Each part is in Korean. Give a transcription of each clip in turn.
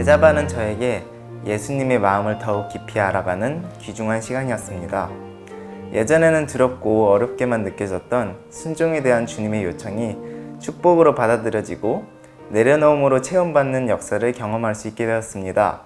제자반은 저에게 예수님의 마음을 더욱 깊이 알아가는 귀중한 시간이었습니다. 예전에는 두렵고 어렵게만 느껴졌던 순종에 대한 주님의 요청이 축복으로 받아들여지고 내려놓음으로 체험받는 역사를 경험할 수 있게 되었습니다.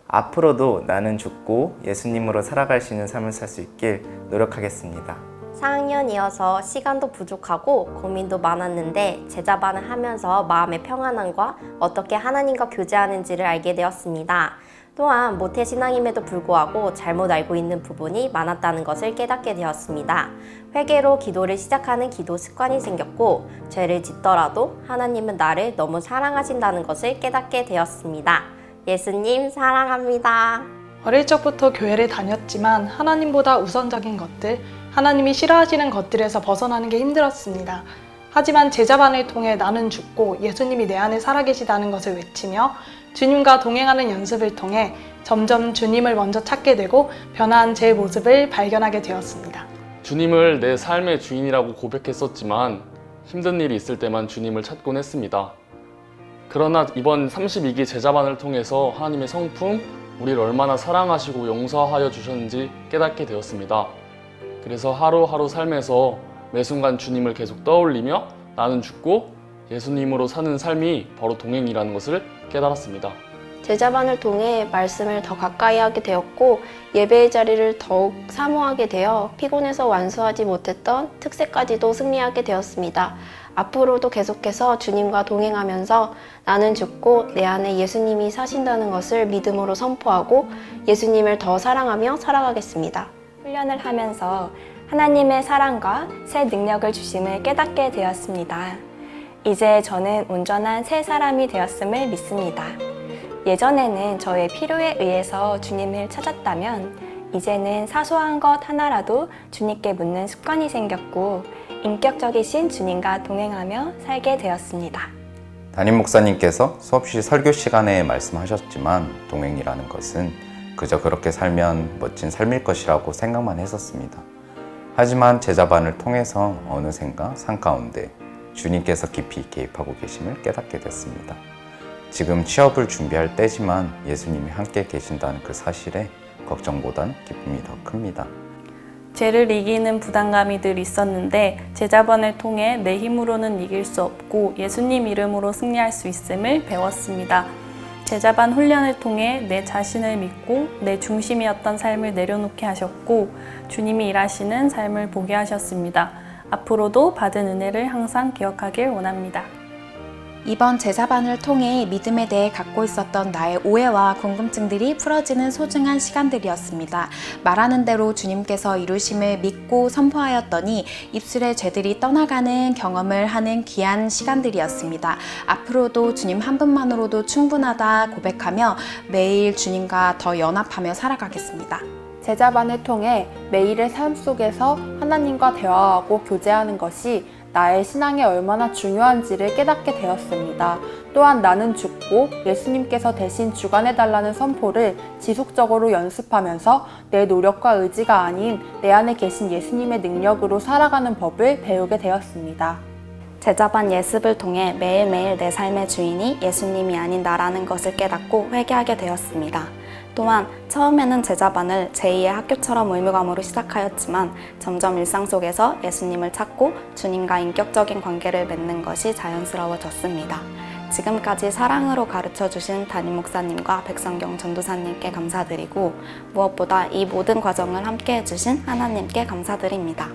앞으로도 나는 죽고 예수님으로 살아갈 수 있는 삶을 살 수 있길 노력하겠습니다. 4학년이어서 시간도 부족하고 고민도 많았는데 제자반을 하면서 마음의 평안함과 어떻게 하나님과 교제하는지를 알게 되었습니다. 또한 모태신앙임에도 불구하고 잘못 알고 있는 부분이 많았다는 것을 깨닫게 되었습니다. 회개로 기도를 시작하는 기도 습관이 생겼고 죄를 짓더라도 하나님은 나를 너무 사랑하신다는 것을 깨닫게 되었습니다. 예수님 사랑합니다. 어릴 적부터 교회를 다녔지만 하나님보다 우선적인 것들, 하나님이 싫어하시는 것들에서 벗어나는 게 힘들었습니다. 하지만 제자반을 통해 나는 죽고 예수님이 내 안에 살아계시다는 것을 외치며 주님과 동행하는 연습을 통해 점점 주님을 먼저 찾게 되고 변화한 제 모습을 발견하게 되었습니다. 주님을 내 삶의 주인이라고 고백했었지만 힘든 일이 있을 때만 주님을 찾곤 했습니다. 그러나 이번 32기 제자반을 통해서 하나님의 성품, 우리를 얼마나 사랑하시고 용서하여 주셨는지 깨닫게 되었습니다. 그래서 하루하루 삶에서 매 순간 주님을 계속 떠올리며 나는 죽고 예수님으로 사는 삶이 바로 동행이라는 것을 깨달았습니다. 제자반을 통해 말씀을 더 가까이 하게 되었고 예배의 자리를 더욱 사모하게 되어 피곤해서 완수하지 못했던 특세까지도 승리하게 되었습니다. 앞으로도 계속해서 주님과 동행하면서 나는 죽고 내 안에 예수님이 사신다는 것을 믿음으로 선포하고 예수님을 더 사랑하며 살아가겠습니다. 훈련을 하면서 하나님의 사랑과 새 능력을 주심을 깨닫게 되었습니다. 이제 저는 온전한 새 사람이 되었음을 믿습니다. 예전에는 저의 필요에 의해서 주님을 찾았다면 이제는 사소한 것 하나라도 주님께 묻는 습관이 생겼고 인격적이신 주님과 동행하며 살게 되었습니다. 담임 목사님께서 수없이 설교 시간에 말씀하셨지만 동행이라는 것은 그저 그렇게 살면 멋진 삶일 것이라고 생각만 했었습니다. 하지만 제자반을 통해서 어느샌가 삶 가운데 주님께서 깊이 개입하고 계심을 깨닫게 됐습니다. 지금 취업을 준비할 때지만 예수님이 함께 계신다는 그 사실에 걱정보단 기쁨이 더 큽니다. 죄를 이기는 부담감이 늘 있었는데 제자반을 통해 내 힘으로는 이길 수 없고 예수님 이름으로 승리할 수 있음을 배웠습니다. 제자반 훈련을 통해 내 자신을 믿고 내 중심이었던 삶을 내려놓게 하셨고 주님이 일하시는 삶을 보게 하셨습니다. 앞으로도 받은 은혜를 항상 기억하길 원합니다. 이번 제자반을 통해 믿음에 대해 갖고 있었던 나의 오해와 궁금증들이 풀어지는 소중한 시간들이었습니다. 말하는 대로 주님께서 이루심을 믿고 선포하였더니 입술의 죄들이 떠나가는 경험을 하는 귀한 시간들이었습니다. 앞으로도 주님 한 분만으로도 충분하다 고백하며 매일 주님과 더 연합하며 살아가겠습니다. 제자반을 통해 매일의 삶 속에서 하나님과 대화하고 교제하는 것이 나의 신앙에 얼마나 중요한지를 깨닫게 되었습니다. 또한 나는 죽고 예수님께서 대신 주관해달라는 선포를 지속적으로 연습하면서 내 노력과 의지가 아닌 내 안에 계신 예수님의 능력으로 살아가는 법을 배우게 되었습니다. 제자반 예습을 통해 매일매일 내 삶의 주인이 예수님이 아닌 나라는 것을 깨닫고 회개하게 되었습니다. 또한 처음에는 제자반을 제2의 학교처럼 의무감으로 시작하였지만 점점 일상 속에서 예수님을 찾고 주님과 인격적인 관계를 맺는 것이 자연스러워졌습니다. 지금까지 사랑으로 가르쳐주신 담임 목사님과 백성경 전도사님께 감사드리고 무엇보다 이 모든 과정을 함께 해주신 하나님께 감사드립니다.